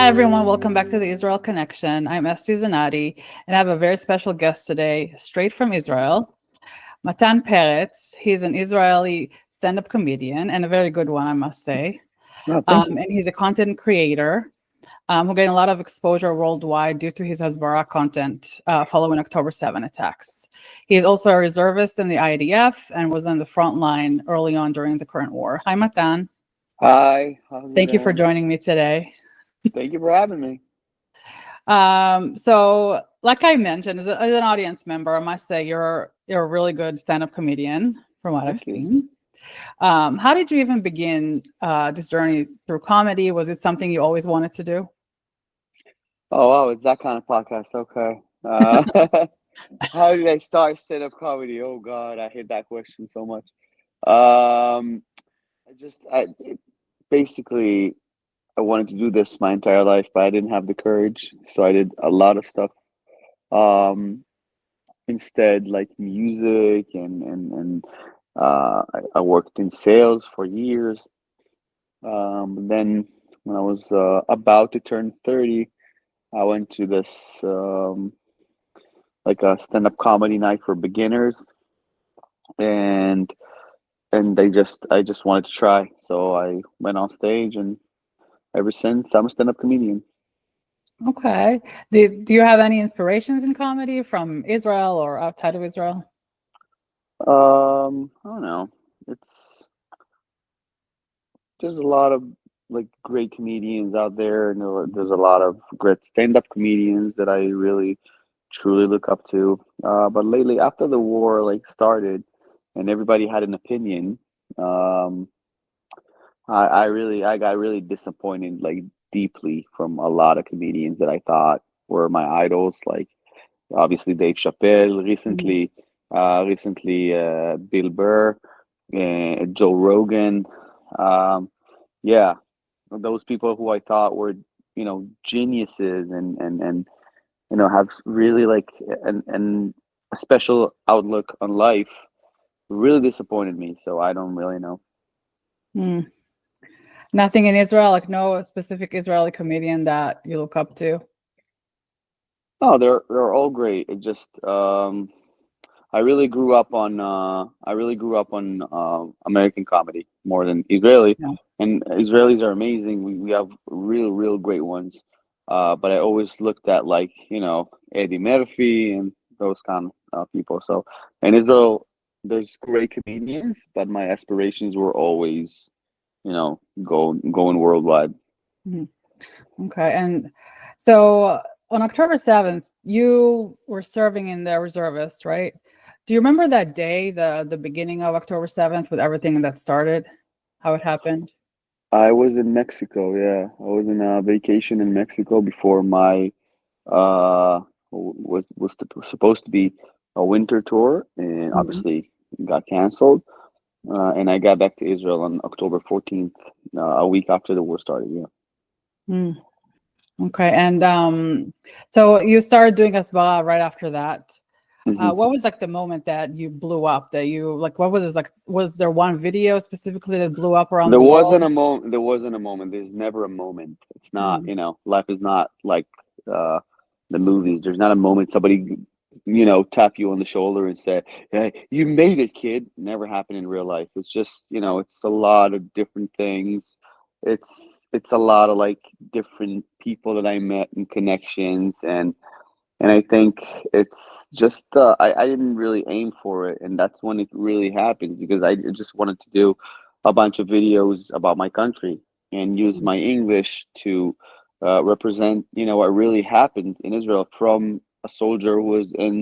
Hi, everyone. Welcome back to the Israel Connection. I'm Esti Zenati, and I have a very special guest today, straight from Israel, Matan Peretz. He's an Israeli stand-up comedian, and a very good one, I must say. No, thank you. And he's a content creator who gained a lot of exposure worldwide due to his Hasbara content following October 7 attacks. He is also a reservist in the IDF and was on the front line early on during the current war. Hi, Matan. Hi, how's it Thank you for going? joining me today. Thank you for having me. So like I mentioned, as an audience member, I must say you're a really good stand-up comedian from what I've Thank you. seen. How did you even begin this journey through comedy? Was it something you always wanted to do? Oh, wow, it's that kind of podcast. Okay. How did I start stand-up comedy? Oh God, I hate that question so much. Um, basically, I wanted to do this my entire life, but I didn't have the courage, so I did a lot of stuff. Um, Instead, like music and I worked in sales for years. Then when I was about to turn 30, I went to this like a stand-up comedy night for beginners, and I just wanted to try. So I went on stage, and ever since I'm a stand-up comedian. Okay. Do you have any inspirations in comedy from Israel or outside of Israel? I don't know. It's There's a lot of like great comedians out there, and there's a lot of great stand-up comedians that I really truly look up to. But lately, after the war like started, and everybody had an opinion, um, I got really disappointed like deeply from a lot of comedians that I thought were my idols. Like obviously Dave Chappelle, Mhm. recently Bill Burr, Joe Rogan. Um, yeah, those people who I thought were geniuses and have really like and a special outlook on life really disappointed me. So I don't really know. Mm. Nothing in Israel, like no specific Israeli comedian that you look up to. Oh, they're all great. It just I really grew up on American comedy more than Israeli, Yeah. and Israelis are amazing. We have real great ones. But I always looked at like Eddie Murphy and those kind of people. So in Israel, there's great comedians, but my aspirations were always going worldwide. Mhm. Okay. And so on October 7th, you were serving in the reservists, right? Do you remember that day, the beginning of October 7th with everything that started, how it happened? I was in Mexico. Yeah, I was in a vacation in Mexico before my supposed to be a winter tour, and Mhm. obviously got canceled. And I got back to Israel on October 14th, a week after the war started. Yeah. Mm. Okay. And so you started doing Asbara right after that. hmm What was like the moment that you blew up? That you like? What was it like? Was there one video specifically that blew up around There the wasn't world? a moment. There wasn't a moment. There's never a moment. It's not. Mm. Life is not like uh, the movies. There's not a moment somebody tap you on the shoulder and say, "Hey, you made it, kid." Never happened in real life. It's just it's a lot of different things. It's a lot of like different people that I met and connections, and I think it's just I didn't really aim for it, and that's when it really happened because I just wanted to do a bunch of videos about my country and use Mm. my English to represent what really happened in Israel from a soldier who was in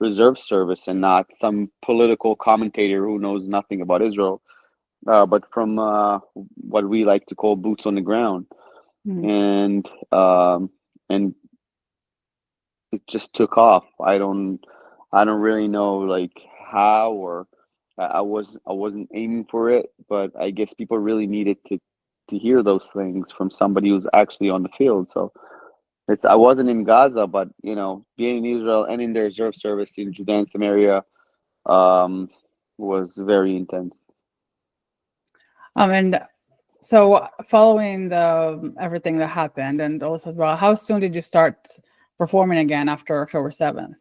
reserve service and not some political commentator who knows nothing about Israel, but from what we like to call boots on the ground, Mm. and and it just took off. I don't really know like how or I wasn't aiming for it, but I guess people really needed to hear those things from somebody who's actually on the field. So it's I wasn't in Gaza, but being in Israel and in the reserve service in Judea and Samaria um was very intense. And So following the everything that happened and also as well, how soon did you start performing again after October 7th?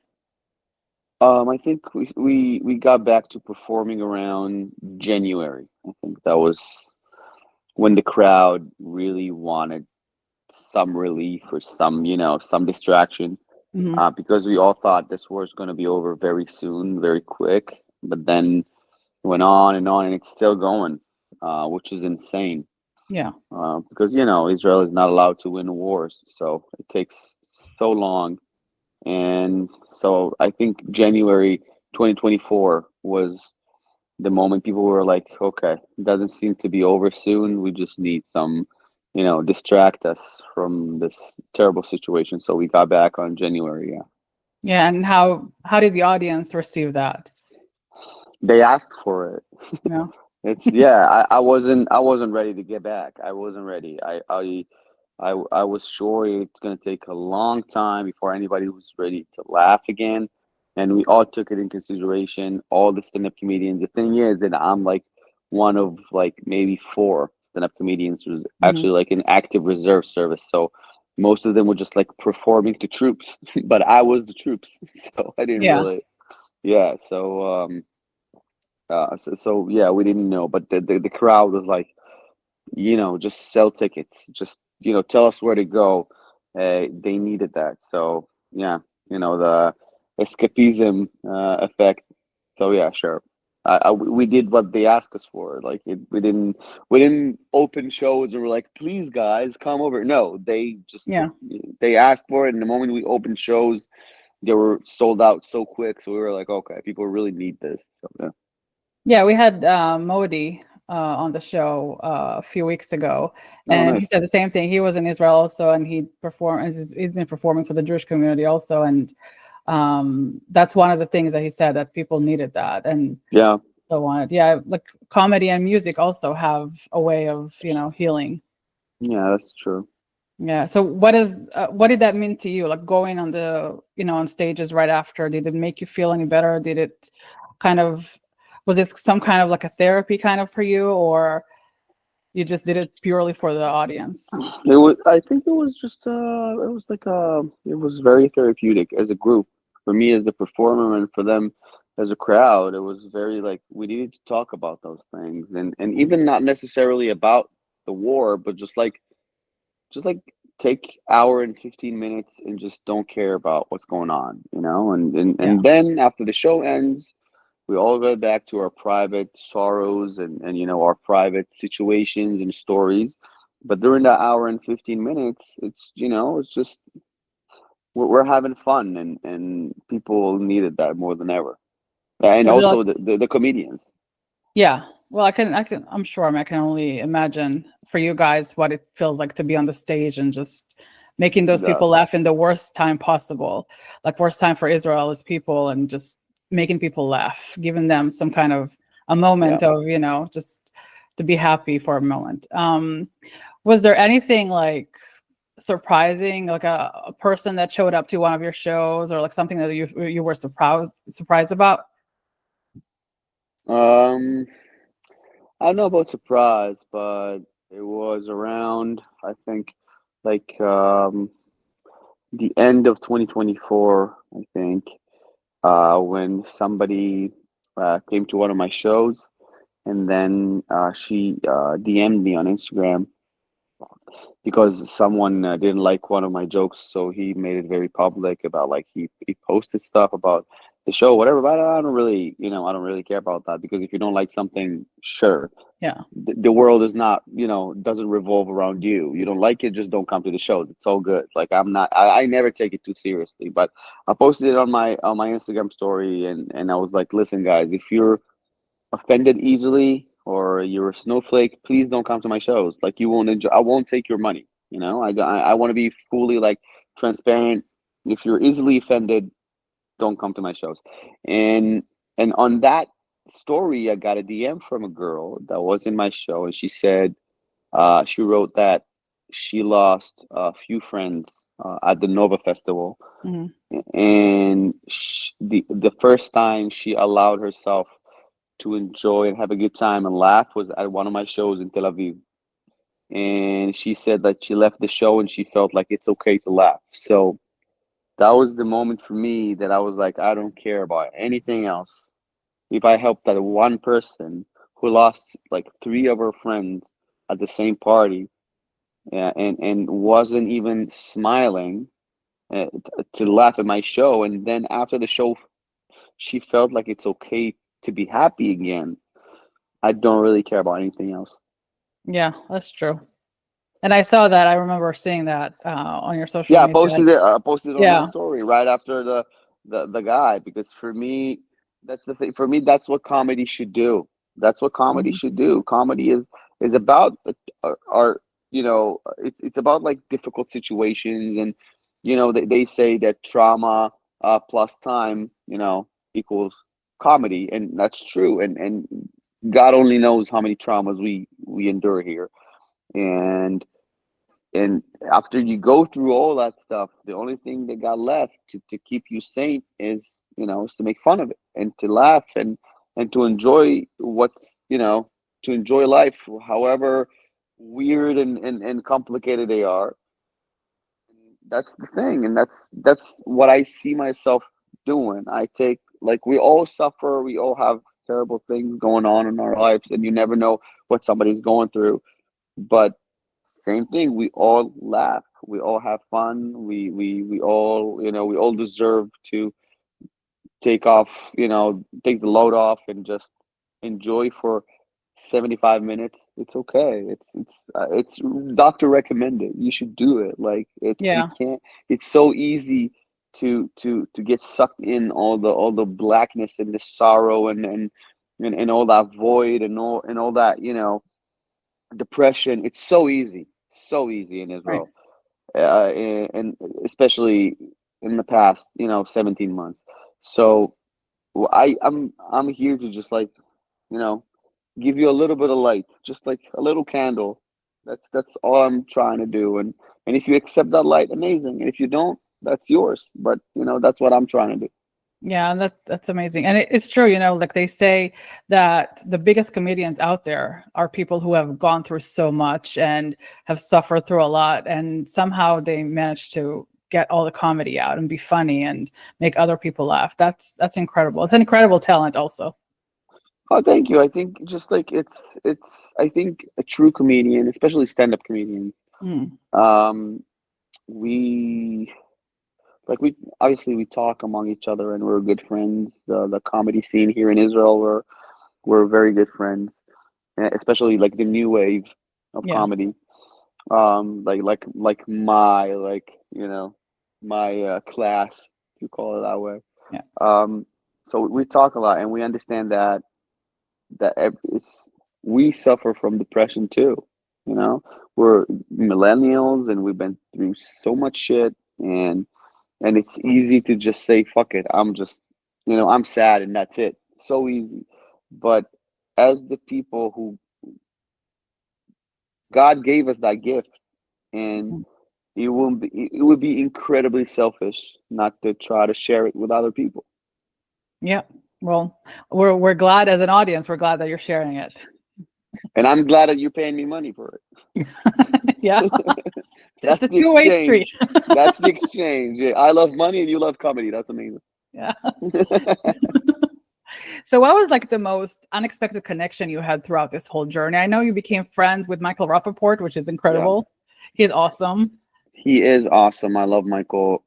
I think we got back to performing around January. I think that was when the crowd really wanted some relief or some, some distraction. Hmm. Because we all thought this war is going to be over very soon, very quick. But then it went on, and it's still going, which is insane. Yeah. Because Israel is not allowed to win wars, so it takes so long. And so I think January 2024 was the moment people were like, okay, it doesn't seem to be over soon. We just need some, distract us from this terrible situation. So we got back on January. Yeah. Yeah. And how did the audience receive that? They asked for it. Yeah. It's yeah. I wasn't ready to get back. I wasn't ready. I was sure it's gonna take a long time before anybody was ready to laugh again, and we all took it in consideration. All the stand-up comedians. The thing is that I'm like one of like maybe four stand-up comedians who's Hmm. actually like an active reserve service. So most of them were just like performing to troops, but I was the troops, so I didn't Yeah. really. Yeah. So yeah, we didn't know, but the crowd was like, just sell tickets, just tell us where to go. They needed that, so yeah, the escapism effect. So yeah, sure. We did what they asked us for. Like we didn't open shows and we're like, please guys, come over. No, Yeah. they asked for it, and the moment we opened shows, they were sold out so quick. So we were like, okay, people really need this. So yeah. Yeah, we had Modi on the show a few weeks ago, Oh, and he nice. said the same thing. He was in Israel also, and he performed. He's been performing for the Jewish community also, and that's one of the things that he said that people needed that and Yeah. so wanted. Yeah, like comedy and music also have a way of healing. Yeah, that's true. Yeah. So what did that mean to you? Like going on the on stages right after, did it make you feel any better? Did it kind of was it some kind of like a therapy kind of for you, or you just did it purely for the audience? It was. I think it was just. It was like It was very therapeutic as a group. For me as the performer, and for them as a crowd, it was very like we needed to talk about those things, and even not necessarily about the war, but just like take hour and 15 minutes and just don't care about what's going on, Yeah. and then after the show ends, we all go back to our private sorrows and our private situations and stories. But during that hour and 15 minutes, it's just we're having fun, and people needed that more than ever. And Was it like also the comedians. yeah. Well, I'm sure. I can only imagine for you guys what it feels like to be on the stage and just making those people Yes. laugh in the worst time possible. Like worst time for Israel is people and just making people laugh, giving them some kind of a Yeah. moment of, just to be happy for a moment. Was there anything like surprising, like a person that showed up to one of your shows or like something that you were surprised about? Um, I don't know about surprise, but it was around, I think, like the end of 2024, I think, when somebody came to one of my shows, and then she DM'd me on Instagram because someone didn't like one of my jokes, so he made it very public about like he posted stuff about the show, whatever. But I don't really, I don't really care about that because if you don't like something, sure, Yeah. the world is not, doesn't revolve around you. You don't like it, just don't come to the shows. It's all good. Like I never take it too seriously. But I posted it on my Instagram story, and I was like, listen, guys, if you're offended easily or you're a snowflake, please don't come to my shows. Like you won't enjoy. I won't take your money. I want to be fully like transparent. If you're easily offended, don't come to my shows. And and on that story, I got a DM from a girl that was in my show, and she said she wrote that she lost a few friends at the Nova Festival, Mhm. and the first time she allowed herself to enjoy and have a good time and laugh was at one of my shows in Tel Aviv. and she said that she left the show and she felt like it's okay to laugh. So that was the moment for me that I was like, I don't care about anything else. If I help that one person who lost like three of her friends at the same party, and wasn't even smiling, to laugh at my show, and then after the show she felt like it's okay to be happy again, I don't really care about anything else. Yeah, that's true. And I saw that. I remember seeing that on your social Yeah, I media. posted it. I posted it on my Yeah. story right after the guy, because for me, that's the thing. For me, that's what comedy should do. That's what comedy Mhm. should do. Comedy is about our, it's about like difficult situations, and they say that trauma plus time, equals comedy, and that's true. And God only knows how many traumas we endure here, and and after you go through all that stuff, the only thing that got left to keep you sane is to make fun of it and to laugh, and to enjoy to enjoy life, however weird and complicated they are. That's the thing, and that's what I see myself doing. I take, like, we all suffer, we all have terrible things going on in our lives, and you never know what somebody's going through, but same thing, we all laugh, we all have fun, we all deserve to take the load off and just enjoy for 75 minutes. It's okay. It's doctor recommended. You should do it. Like, you Yeah. can't, it's so easy to get sucked in all the blackness and the sorrow, and all that void, and all that, depression. It's so easy in Right. Israel, and especially in the past 17 months. So I'm here to just, like, you know give you a little bit of light, just like a little candle. That's all I'm trying to do, and if you accept that light, amazing, and if you don't, that's yours, but that's what I'm trying to do. Yeah, and that's amazing. And it's true, like they say that the biggest comedians out there are people who have gone through so much and have suffered through a lot, and somehow they manage to get all the comedy out and be funny and make other people laugh. That's incredible. It's an incredible talent also. Oh, thank you. I think, just like, I think a true comedian, especially stand-up comedians, Mm, um we we obviously we talk among each other, and we're good friends. The comedy scene here in Israel, we're very good friends, especially like the new wave of yeah. comedy. Like my class, if you call it that way. Yeah. So we talk a lot, and we understand it's we suffer from depression too. You know, we're millennials, and we've been through so much shit, and it's easy to just say, fuck it, I'm sad, and that's it. So easy. But as the people who God gave us that gift, and Mhm. it would be incredibly selfish not to try to share it with other people. Yeah. Well, we're glad as an audience, we're glad that you're sharing it. And I'm glad that you're paying me money for Yeah. it. It's That's a the two-way street. exchange. That's the exchange. Yeah, I love money and you love comedy. That's amazing. Yeah. So what was like the most unexpected connection you had throughout this whole journey? I know you became friends with Michael Rappaport, which is Yeah. incredible. He's awesome. He is awesome. I love Michael.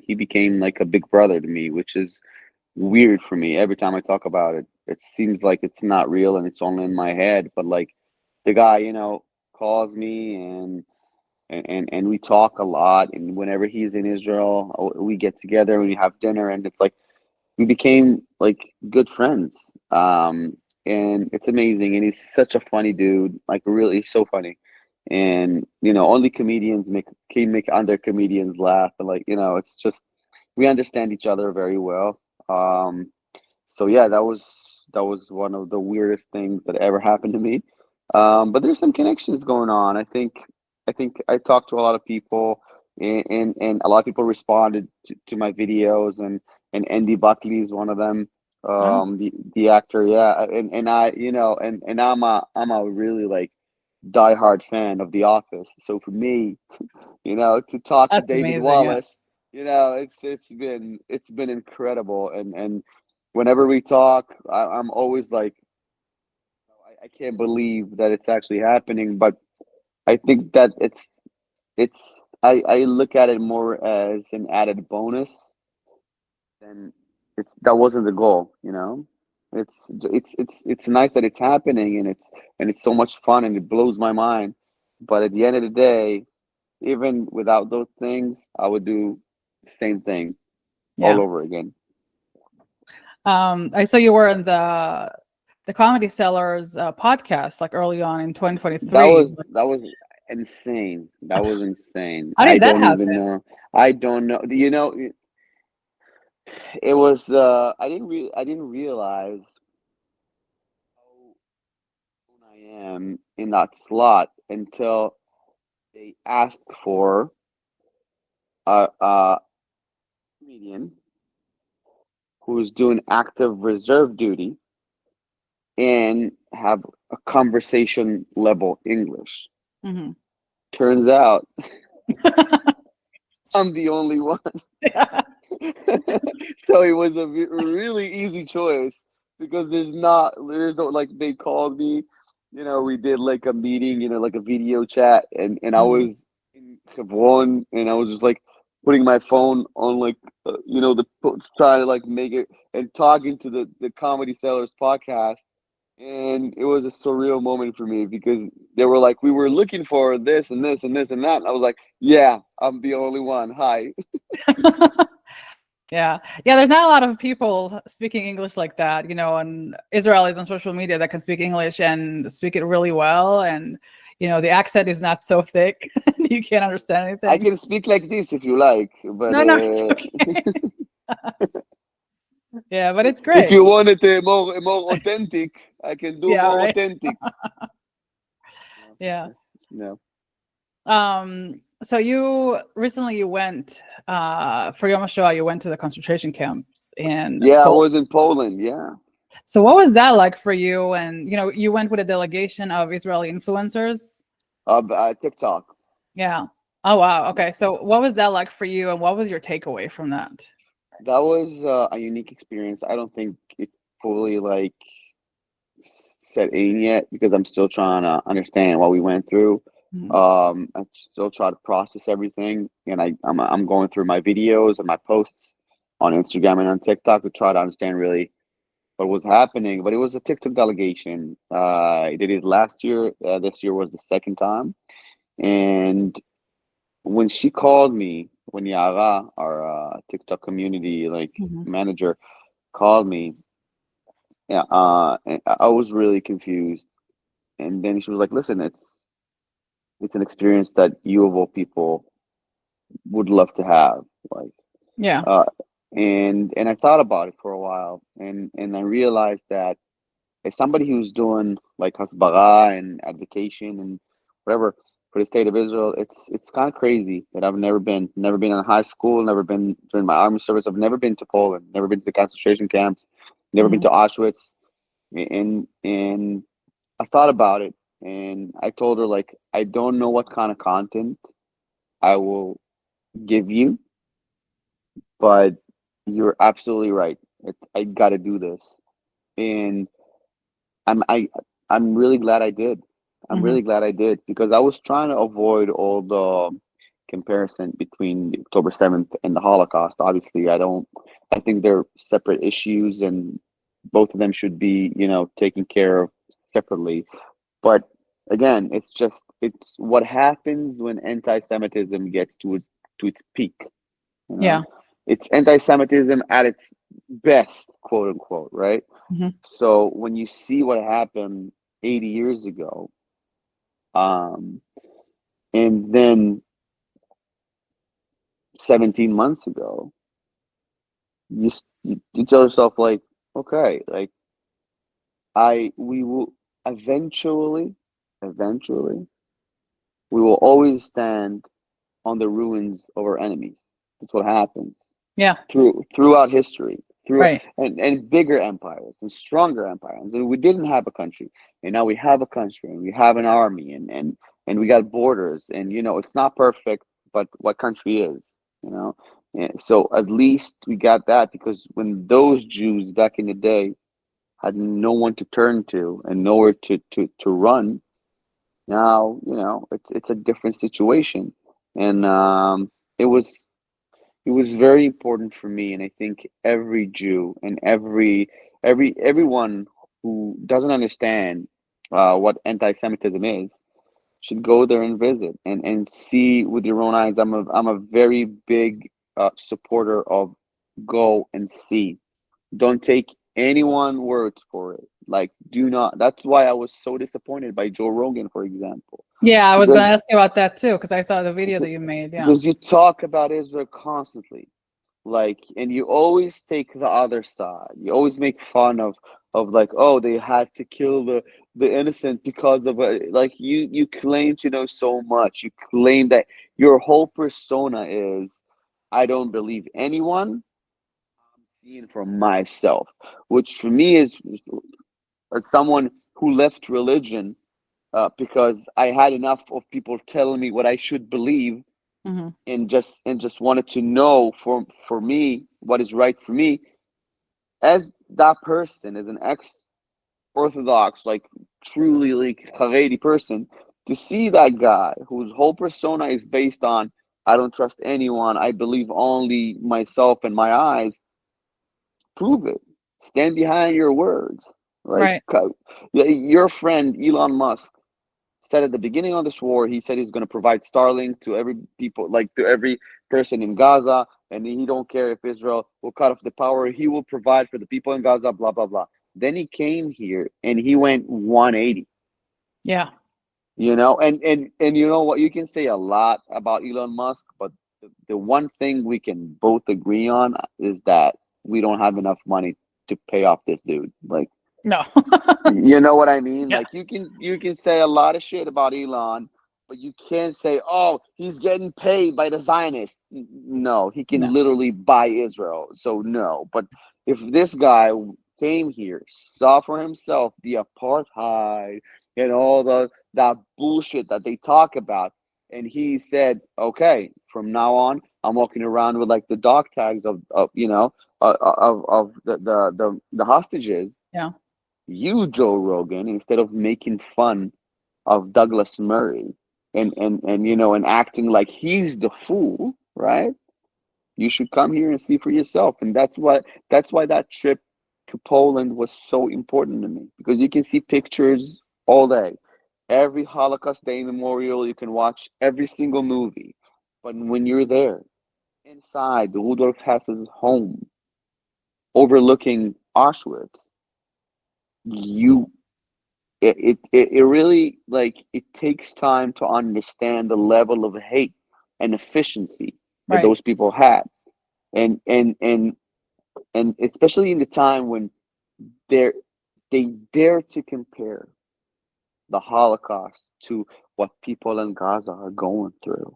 He became like a big brother to me, which is weird for me. Every time I talk about it, it seems like it's not real and it's only in my head. But, like, the guy, calls me, and we talk a lot. And whenever he's in Israel, we get together and we have dinner, and it's like we became like good friends. And it's amazing. And he's such a funny dude, like, really so funny. And only comedians can make other comedians laugh. And, like, it's just, we understand each other very well. So yeah, that was one of the weirdest things that ever happened to me. But there's some connections going on. I think I talked to a lot of people, and a lot of people responded to my videos, and Andy Buckley is one of them. Oh, The actor, yeah, and I, and I'm a really, like, diehard fan of The Office. So for me, to talk to That's David amazing. Yeah. Wallace, it's been incredible. And whenever we talk, I'm always like, I can't believe that it's actually happening. But I think that it's I look at it more as an added bonus than that wasn't the goal. It's nice that it's happening, and it's so much fun, and it blows my mind. But at the end of the day, even without those things, I would do the same thing all Yeah. over again. I saw you were in the Comedy Sellers podcast like early on in That 2023. was that was insane. That was insane. How I did that don't even happen? know. I don't know. It was I didn't realize how I am in that slot until they asked for a comedian who's doing active reserve duty and have a conversation level English. Hmm. Turns out I'm the only one. Yeah. So it was a really easy choice because there's no, like, they called me, we did like a meeting, like a video chat, and I Mhm. was in Hebron, and I was just like putting my phone on, like, trying to like make it, and talking to the Comedy Sellers podcast. And it was a surreal moment for me because they were like, we were looking for this and this and this and that. And I was like, yeah, I'm the only one. Hi. Yeah. Yeah, there's not a lot of people speaking English like that, and Israelis on social media that can speak English and speak it really well. And, the accent is not so thick. You can't understand I anything. can speak like this if you like, but No, no, it's okay. Yeah, but it's if great. you want it more authentic, I can do Yeah, more right. authentic. Yeah. No. So you recently you went for Yom HaShoah, you went to the concentration camps in Yeah, I Poland. was in Poland. Yeah. So what was that like for you? And you went with a delegation of Israeli influencers. TikTok. Yeah. Oh wow. Okay. So what was that like for you, and what was your takeaway from that? That was a unique experience. I don't think it fully like set in yet because I'm still trying to understand what we went through. Mhm. I still try to process everything, and I'm going through my videos and my posts on Instagram and on TikTok to try to understand really what was happening. But it was a TikTok delegation. I did it last year. This year was the second time, and when she called me, when Yara, our TikTok community like Mhm. manager, called me, yeah, and I was really confused. And then she was like, "Listen, it's an experience that you of all people would love to have." Like, Yeah. uh, and I thought about it for a while, and I realized that as somebody who's doing like hasbara and advocation and whatever for the state of Israel, it's kind of crazy that I've never been in high school, never been during my army service. I've never been to Poland, never been to the concentration camps, never been Mhm. to Auschwitz, and I thought about it, and I told her, like, I don't know what kind of content I will give you, but you're absolutely right. I got to do this, and I'm I I'm really glad I did. I'm Mhm. really glad I did because I was trying to avoid all the comparison between October 7th and the Holocaust. Obviously, I think they're separate issues, and both of them should be, taken care of separately. But again, it's what happens when anti-Semitism gets to its peak, you know? Yeah. It's anti-Semitism at its best, quote unquote, right? Mhm. So when you see what happened 80 years ago, um, and then 17 months ago, you tell yourself, like, okay, like, we will eventually, we will always stand on the ruins of our enemies. That's what happens Yeah. throughout history. through Right. and bigger empires and stronger empires. And we didn't have a country, and now we have a country, and we have an army, and we got borders, and it's not perfect, but what country is, you know? And so at least we got that, because when those Jews back in the day had no one to turn to and nowhere to run, now it's a different situation. And it was it was very important for me, and I think every Jew and everyone who doesn't understand what anti-Semitism is should go there and visit and see with your own eyes. I'm a very big supporter of go and see. Don't take anyone word for it. Like, do not. That's why I was so disappointed by Joe Rogan, for example, Yeah, I was because gonna ask you about that too, because I saw the video that you made. Yeah. because you talk about Israel constantly, like, and you always take the other side. You always make fun of like, oh, they had to kill the innocent because of like, you claim to know so much. You claim that your whole persona is, I don't believe anyone. I'm seeing for myself, which for me is, as someone who left religion because I had enough of people telling me what I should believe, Hmm. and just wanted to know for me what is right for me. As that person, as an ex-Orthodox, like truly like Haredi person, to see that guy whose whole persona is based on, I don't trust anyone, I believe only myself and my eyes. Prove it. Stand behind your words. Like, Right. your friend Elon Musk said at the beginning of this war, he said he's going to provide Starlink to every people, like to every person in Gaza, and he don't care if Israel will cut off the power. He will provide for the people in Gaza. Blah blah blah. Then he came here and he went 180. Yeah. And you know what? You can say a lot about Elon Musk, but the one thing we can both agree on is that we don't have enough money to pay off this dude. Like, No. you know what I mean? Yeah. Like, you can say a lot of shit about Elon, but you can't say, "Oh, he's getting paid by the Zionists." No, he can No. literally buy Israel. So no. But if this guy came here, saw for himself the apartheid and all that bullshit that they talk about, and he said, "Okay, from now on, I'm walking around with like the dog tags of the hostages." Yeah. You, Joe Rogan, instead of making fun of Douglas Murray and acting like he's the fool, right? You should come here and see for yourself. And that's why that trip to Poland was so important to me, because you can see pictures all day. Every Holocaust Day memorial, you can watch every single movie. But when you're there, inside Rudolf Hess's home, overlooking Auschwitz, you it really, like, it takes time to understand the level of hate and efficiency that Right. those people had, and especially in the time when they're they dare to compare the Holocaust to what people in Gaza are going through.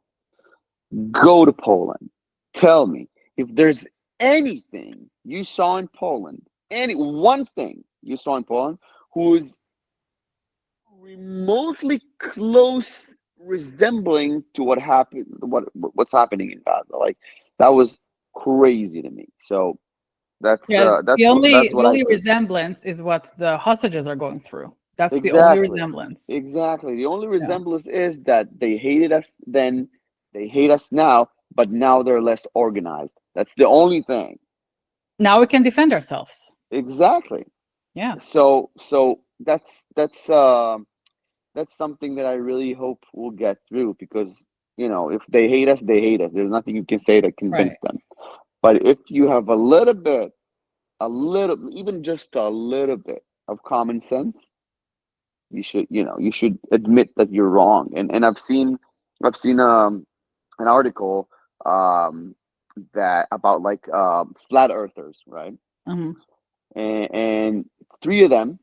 Go to Poland. Tell me if there's anything you saw in Poland, any one thing you saw in Poland, who's remotely close resembling to what's happening in Gaza. Like, that was crazy to me. So that's Yeah. uh The that's what only that's the what I only took. resemblance is what the hostages are going through. That's the only Exactly. resemblance. Exactly. The only Yeah. resemblance is that they hated us then, they hate us now, but now they're less organized. That's the only thing. Now we can defend ourselves. Exactly. Yeah. So that's something that I really hope we'll get through, because if they hate us, they hate us. There's nothing you can say to convince Right. them. But if you have a little, even just a little bit of common sense, you should admit that you're wrong. And I've seen an article um that about, like, flat earthers, right? Hmm. And three of them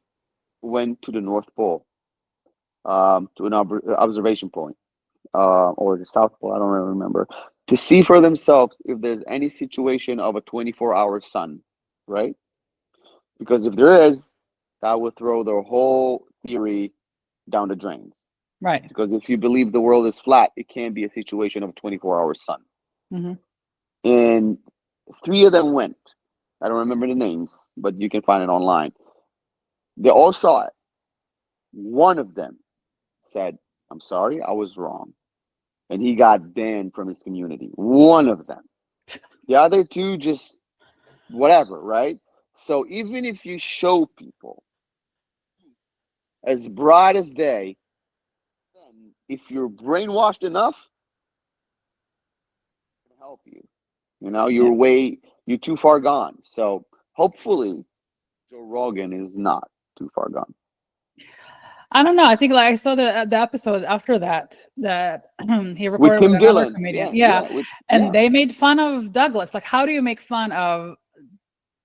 went to the North Pole, to an observation point, or the South Pole, I don't really remember, to see for themselves if there's any situation of a 24-hour sun, right? Because if there is, that would throw the whole theory down the drains. Right. Because if you believe the world is flat, it can't be a situation of 24-hour sun. Hmm. And three of them went. I don't remember the names, but you can find it online. They all saw it. One of them said, "I'm sorry, I was wrong." And he got banned from his community. One of them. The other two just whatever, right? So even if you show people as bright as day, then if you're brainwashed enough, it can help you. You know, Yeah. you're too far gone. So hopefully Joe Rogan is not too far gone. I don't know. I think like I saw the episode after that he With recorded with Tim another Dillon. comedian. Yeah, Yeah. yeah, And they made fun of Douglas. Like, how do you make fun of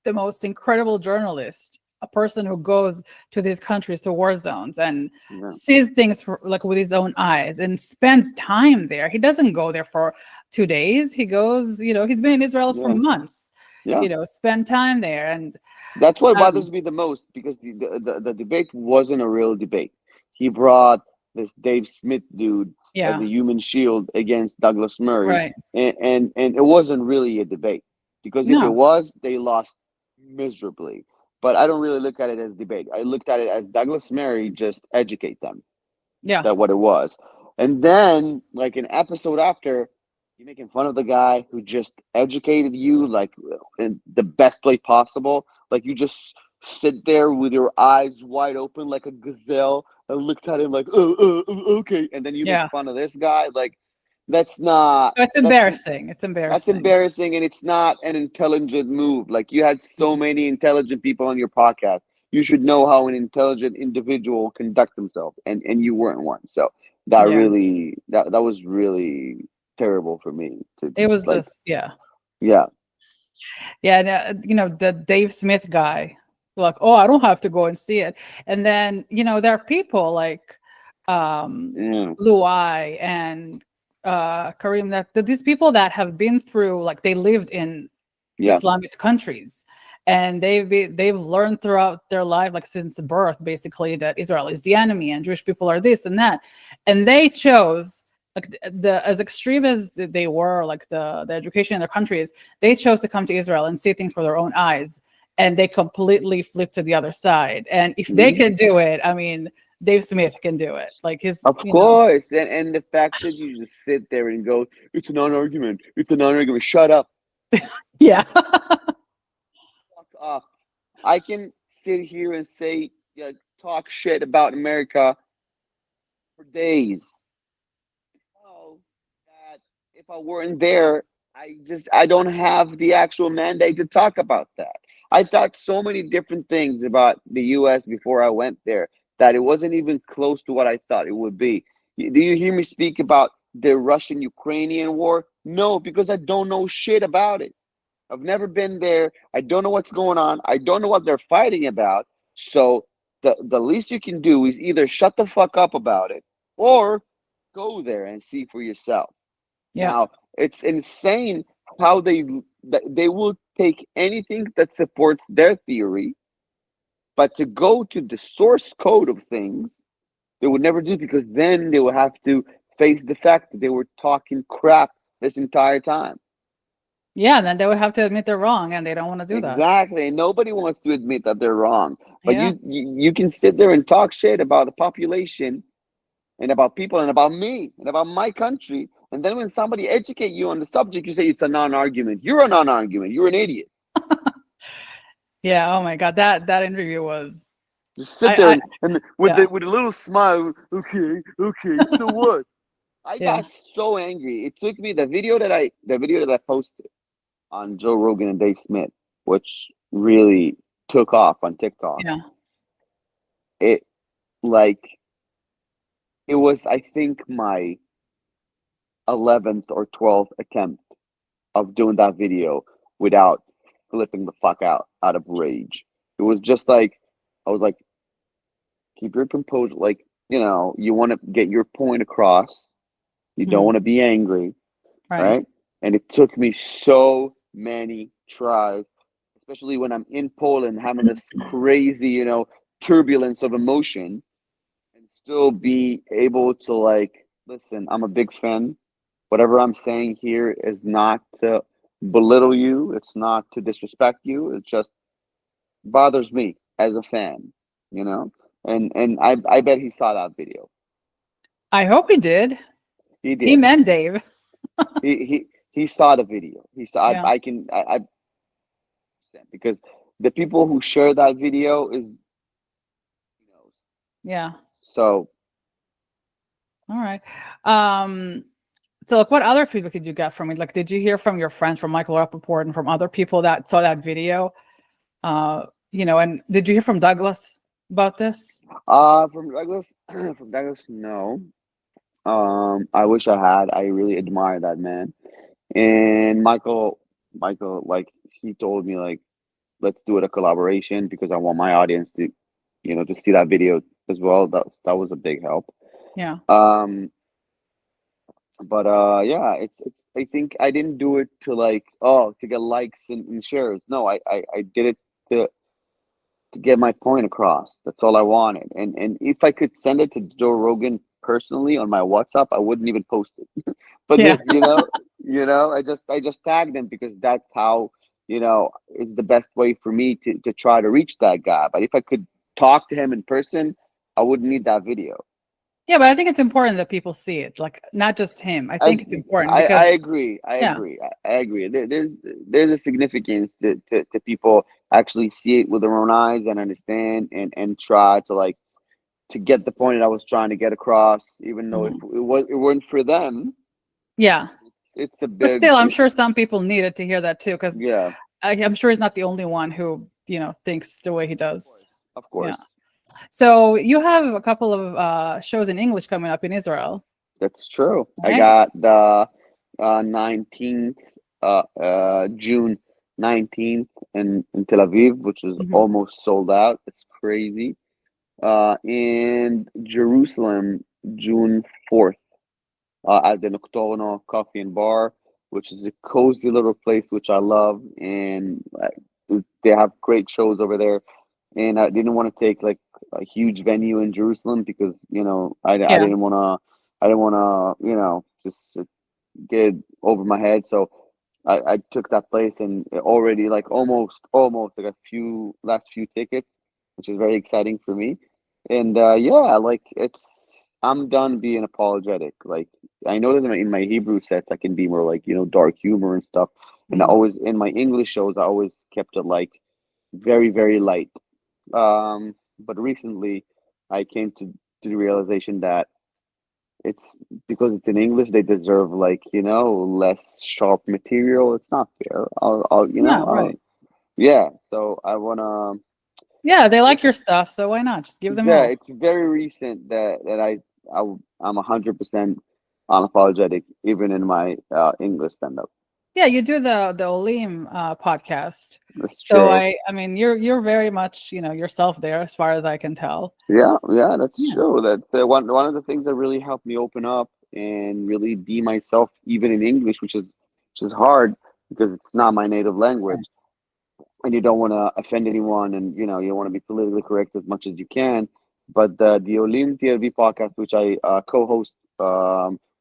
the most incredible journalist, a person who goes to these countries, to war zones, and yeah, sees things like with his own eyes and spends time there? He doesn't go there for 2 days. He goes, he's been in Israel for yeah, months, yeah. spend time there. And That's what um, bothers me the most because the debate wasn't a real debate. He brought this Dave Smith dude as yeah, a human shield against Douglas Murray, right. and it wasn't really a debate because if it No, was, they lost miserably. But I don't really look at it as debate. I looked at it as Douglas Murray just educate them. yeah, That what it was. And then, like an episode after, you're making fun of the guy who just educated you, like in the best way possible. Like you just sit there with your eyes wide open, like a gazelle, and looked at him like, okay. And then you make yeah. fun of this guy. Like, that's not, It's that's embarrassing. It's that's embarrassing. embarrassing, and it's not an intelligent move. Like you had so Mhm. many intelligent people on your podcast. You should know how an intelligent individual conduct themselves, and you weren't one. So Yeah, that was really terrible for me to it was like. just, yeah. Yeah, Yeah, and, the Dave Smith guy, like, oh, I don't have to go and see it. And then, there are people like yeah, Luai and Kareem, that these people that have been through, like, they lived in yeah, Islamist countries, and they've learned throughout their life, like since birth, basically, that Israel is the enemy and Jewish people are this and that, and they chose, like, the as extreme as they were, like the education in their countries, they chose to come to Israel and see things for their own eyes, and they completely flipped to the other side. And if they mhm. can do it, I mean, Dave Smith can do it. Like his, Of course. And the fact that you just sit there and go, it's a non-argument. It's a non-argument. Shut up. yeah, Fuck up. I can sit here and say, yeah, talk shit about America for days. Know that if I weren't there, I don't have the actual mandate to talk about that. I thought so many different things about the US before I went there that it wasn't even close to what I thought it would be. Do you hear me speak about the Russian Ukrainian war? No, because I don't know shit about it. I've never been there. I don't know what's going on. I don't know what they're fighting about. So the least you can do is either shut the fuck up about it or go there and see for yourself. yeah, Now, it's insane how they will take anything that supports their theory, but to go to the source code of things, they would never do because then they will have to face the fact that they were talking crap this entire time. yeah. And then they would have to admit they're wrong, and they don't want to do that. Exactly. And nobody wants to admit that they're wrong. But Yeah. you can sit there and talk shit about the population and about people and about me and about my country. And then when somebody educate you on the subject, you say it's a non-argument. You're a non-argument. You're an idiot. Yeah. Oh my God. That interview was, Just sit there and with yeah, with a little smile. Okay, okay. So what? I yeah, got so angry. It took me the video that I posted on Joe Rogan and Dave Smith, which really took off on TikTok. yeah. It like it was, I think, my 11th or 12th attempt of doing that video without flipping the fuck out of rage. It was just like I was like, keep your composure. Like, you want to get your point across. You don't Mhm. want to be angry, Right. right? And it took me so many tries, especially when I'm in Poland having this crazy, turbulence of emotion, and still be able to like, listen, I'm a big fan. Whatever I'm saying here is not to belittle you, it's not to disrespect you, it just bothers me as a fan, you know? And I bet he saw that video. I hope he did. He He did. meant Dave. He saw the video. He saw Yeah. I because the people who share that video is, he knows. Yeah. So All right. Um, so like what other feedback did you get from it? Like, did you hear from your friends, from Michael Rappaport and from other people that saw that video? And did you hear from Douglas about this? from Douglas from Douglas, no. I wish I had. I really admire that man. And Michael, like he told me like, let's do it a collaboration because I want my audience to, to see that video as well. That was a big help. Yeah. Um, but yeah, it's I think I didn't do it to like, to get likes and shares. No, I did it to get my point across. That's all I wanted. And if I could send it to Joe Rogan personally on my WhatsApp, I wouldn't even post it. But Yeah. I just tagged him because that's how, is the best way for me to try to reach that guy. But if I could talk to him in person, I wouldn't need that video. Yeah, but I think it's important that people see it, like not just him. I think As it's important I because agree, yeah, I agree. There's a significance to people actually see it with their own eyes and understand and try to like to get the point that I was trying to get across, even though if mhm. it weren't for them, Yeah. it's a But big still, I'm sure some people needed to hear that too, because yeah, I'm sure he's not the only one who, thinks the way he does. of Yeah. course. So you have a couple of shows in English coming up in Israel, That's true. I right? got the 19th June 19th in Tel Aviv, which is Mhm. almost sold out. It's crazy. In Jerusalem, June 4th, at the Nocturno Coffee and Bar, which is a cozy little place which I love, and they have great shows over there. And I didn't want to take like a huge venue in Jerusalem because I Yeah. didn't want to just get over my head. So I took that place and already like almost like a few last few tickets, which is very exciting for me. And yeah, like I'm done being apologetic. Like I know that in my Hebrew sets I can be more like dark humor and stuff, and I Mhm. always in my English shows I always kept it like very very light. But recently I came to the realization that it's because it's in English, they deserve like, less sharp material. It's not fair. Yeah, right. Yeah. So I wanna, Yeah, they like it's, your stuff, so why not? Just give them yeah, all. it's very recent that I'm 100% unapologetic, even in my English stand-up. Yeah, you do the Olim podcast. That's So true. I mean you're very much, yourself there as far as I can tell. Yeah, yeah, that's Yeah. true. That's one of the things that really helped me open up and really be myself, even in English, which is hard because it's not my native language, and you don't want to offend anyone, and you want to be politically correct as much as you can. But the Olim TLV podcast, which I co-host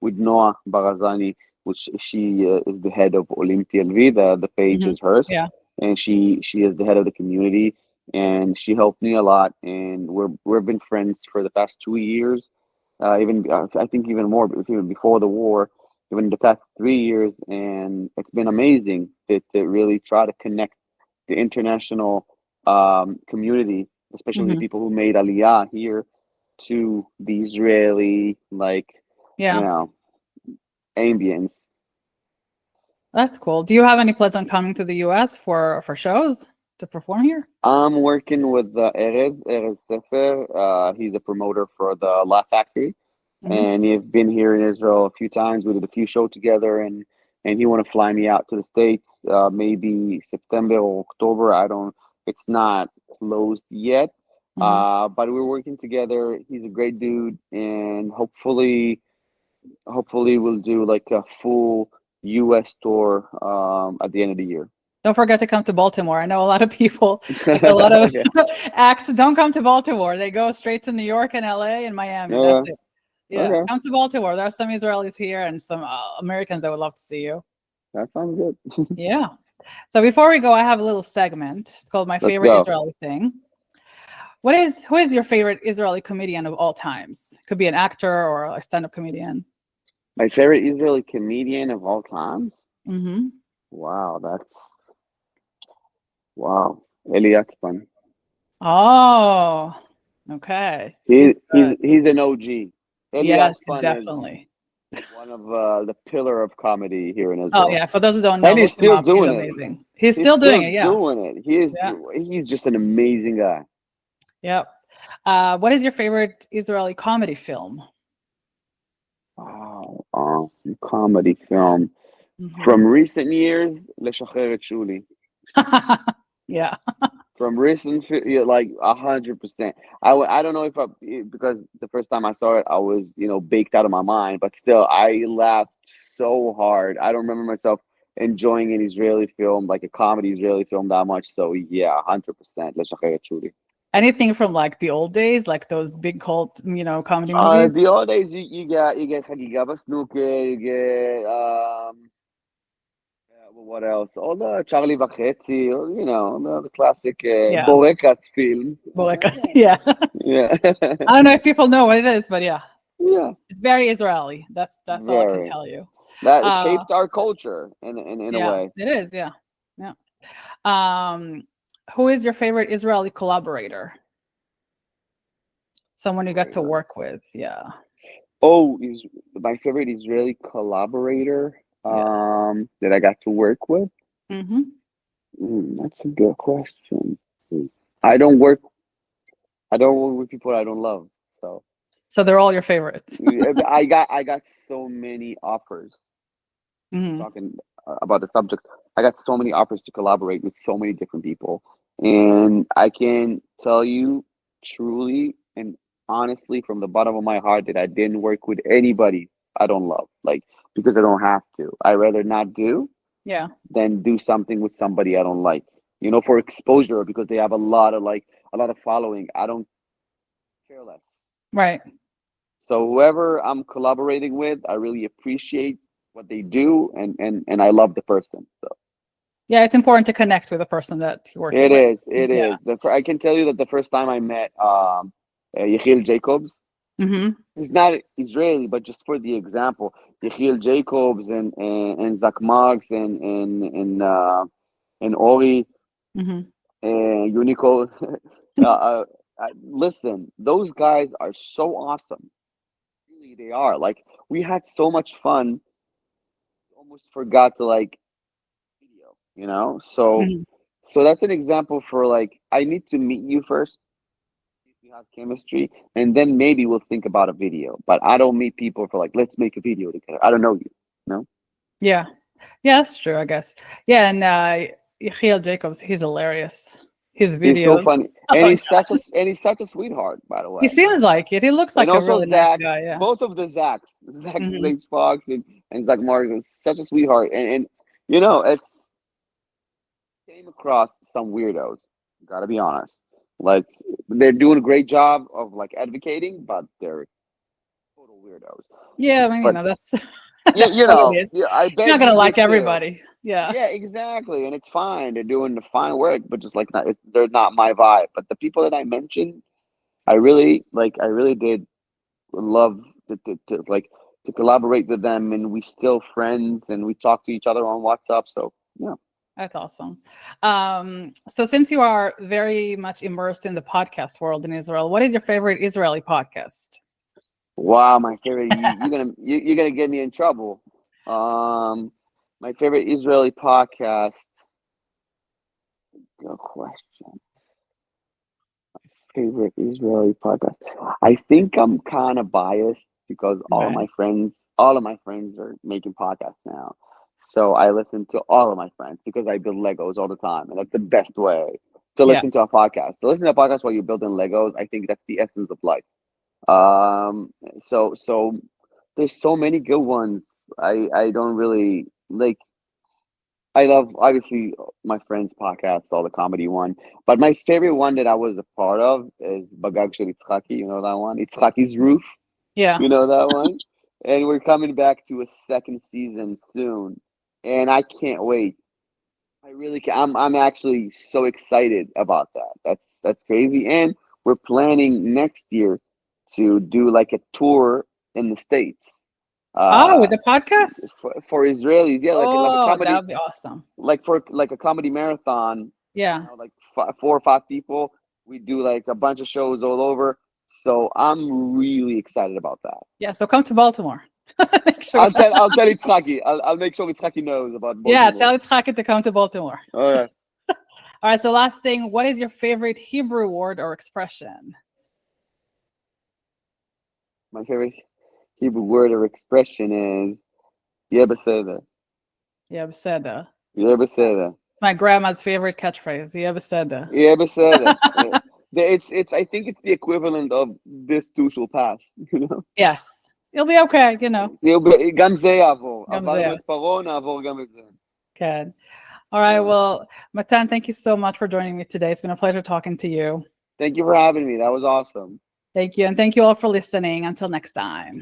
with Noah Barazani, which she is the head of Olim TLV, the page Mhm. is hers, Yeah. and she is the head of the community, and she helped me a lot, and we've been friends for the past 2 years, even I think even more, even before the war. Even the past 3 years, and it's been amazing to really try to connect the international community, especially the Mhm. people who made Aliyah here, to the Israeli you Yeah. know ambience. That's cool. Do you have any plans on coming to the US for shows to perform here? I'm working with Erez Sefer. He's a promoter for the Laugh Factory, Mhm. and he's been here in Israel a few times. We did a few shows together, and he want to fly me out to the States, maybe September or October. I don't. It's not closed yet, Mhm. but we're working together. He's a great dude, and hopefully we'll do like a full U.S. tour at the end of the year. Don't forget to come to Baltimore. I know a lot of people, like a lot of Okay. acts don't come to Baltimore. They go straight to New York and LA and Miami. That's Yeah. it. Yeah, Okay. come to Baltimore. There are some Israelis here and some Americans that would love to see you. That sounds good. Yeah. So before we go, I have a little segment. It's called My Let's Favorite go. Israeli Thing. Who is your favorite Israeli comedian of all times? Could be an actor or a stand-up comedian. My favorite Israeli comedian of all time. Mm-hmm. Wow, wow. Eli Yatzpan. Oh, okay. He He's he's good. he's an OG. Eli Yes, Yatzpan is definitely. one of the pillar of comedy here in Oh Israel, yeah. For those who don't know, and he's look him still up. He's doing it. amazing. He's He's still still doing it. Yeah. doing it. Yeah. He's just an amazing guy. Yep. What is your favorite Israeli comedy film? Oh, comedy film Hmm. from recent years. Leshacheret Shuli. Yeah. From recent, yeah, like 100%. I don't know if because the first time I saw it, I was baked out of my mind, but still, I laughed so hard. I don't remember myself enjoying an Israeli film, like a comedy Israeli film, that much. So yeah, 100%. Leshacheret Shuli. Anything from like the old days, like those big cult, comedy movies? The old days, you get Chagiga Basnuke, you get what else? All the Charlie Vachetzi, the classic Yeah. Borekas films. Boreka. Yeah. Yeah, I don't know if people know what it is, but yeah, yeah, it's very Israeli. That's all I can very. tell you. That Uh, shaped our culture in a yeah, way. it is. Yeah. Yeah. Um, who is your favorite Israeli collaborator? Someone you got to Collaborator. work with. Yeah. Oh, is my favorite Israeli collaborator Yes. that I got to work with? Hmm. That's a good question. Mm. I don't work. I don't work with people I don't love. So So they're all your favorites. I got so many offers. Hmm. Talking about the subject, I got so many offers to collaborate with so many different people, and I can tell you truly and honestly from the bottom of my heart that I didn't work with anybody I don't love, like because I don't have to. I rather not do Yeah. than do something with somebody I don't like. For exposure because they have a lot of following. I don't care less. Right. So whoever I'm collaborating with, I really appreciate what they do, and I love the person. So Yeah, it's important to connect with the person that you're working it with. is, it Yeah. is. I can tell you that the first time I met Yechiel Jacobs, Hmm. he's not Israeli, but just for the example, Yechiel Jacobs and Zach Marks and Ori Hmm. and Unico. Listen, those guys are so awesome. Really, they are. Like we had so much fun, almost forgot to like video, So Hmm. that's an example for like I need to meet you first if we have chemistry, and then maybe we'll think about a video. But I don't meet people for like let's make a video together. I don't know you, no. Yeah. Yeah, that's true, I guess. Yeah, and Yechiel Jacobs, he's hilarious. His He's so videos. funny, and Oh, he's such a sweetheart, by the he way. seems like it. He looks And like a also really nice Zach, guy. Yeah. both of the Zachs, Zach Hmm. Zach Fox and Zach Marks is such a sweetheart, and it's came across some weirdos. Gotta be honest. Like they're doing a great job of like advocating, but they're total weirdos. Yeah, I mean, But that's yeah, that's what it is. yeah, I You're bet not gonna you like would too. everybody. Yeah. Yeah, exactly, and it's fine. They're doing the fine work, but just like they're not my vibe. But the people that I mentioned, I really like. I really did love to collaborate with them, and we still friends, and we talk to each other on WhatsApp. So yeah. That's awesome. So since you are very much immersed in the podcast world in Israel, what is your favorite Israeli podcast? Wow, my favorite. You're gonna get me in trouble. Um, my favorite Israeli podcast. Good question. Favorite Israeli podcast. I think I'm kind of biased because Right. all of my friends are making podcasts now. So I listen to all of my friends because I build Legos all the time, and that's the best way to Yeah, listen to a podcast. To listen to a podcast while you're building Legos, I think that's the essence of life. Um, so there's so many good ones. I don't really like. I love obviously my friend's podcast, all the comedy one. But my favorite one that I was a part of is Bagag Shel Itzchaki. You know that one? Itzchaki's Roof. Yeah. You know that one? And we're coming back to a second season soon, and I can't wait. I really can. I'm actually so excited about that. That's crazy. And we're planning next year to do like a tour in the States. Oh, with Uh the podcast? for Israelis, yeah, like a Oh, that comedy, would be awesome. like for like a comedy marathon, Yeah. like 4 or 5 people. We do like a bunch of shows all over. So I'm really excited about that. Yeah. So come to Baltimore. Make sure. I'll tell Itzhaki. I'll make sure Itzhaki knows about Yeah, Baltimore. tell Itzhaki to come to Baltimore. All right. All right. So last thing, what is your favorite Hebrew word or expression? My favorite Hebrew word or expression is "Yeh beseder." Yeah, beseda. "Yeh beseder." My grandma's favorite catchphrase. Yeah, beseda. "Yeh beseder." It's I think it's the equivalent of "this too shall pass." You know. Yes. You'll be okay, גם זה יעבור. גם זה. עברנו את פרעה, נעבור גם את זה. Good. All right. Well, Matan, thank you so much for joining me today. It's been a pleasure talking to you. Thank you for having me. That was awesome. Thank you. And thank you all for listening. Until next time.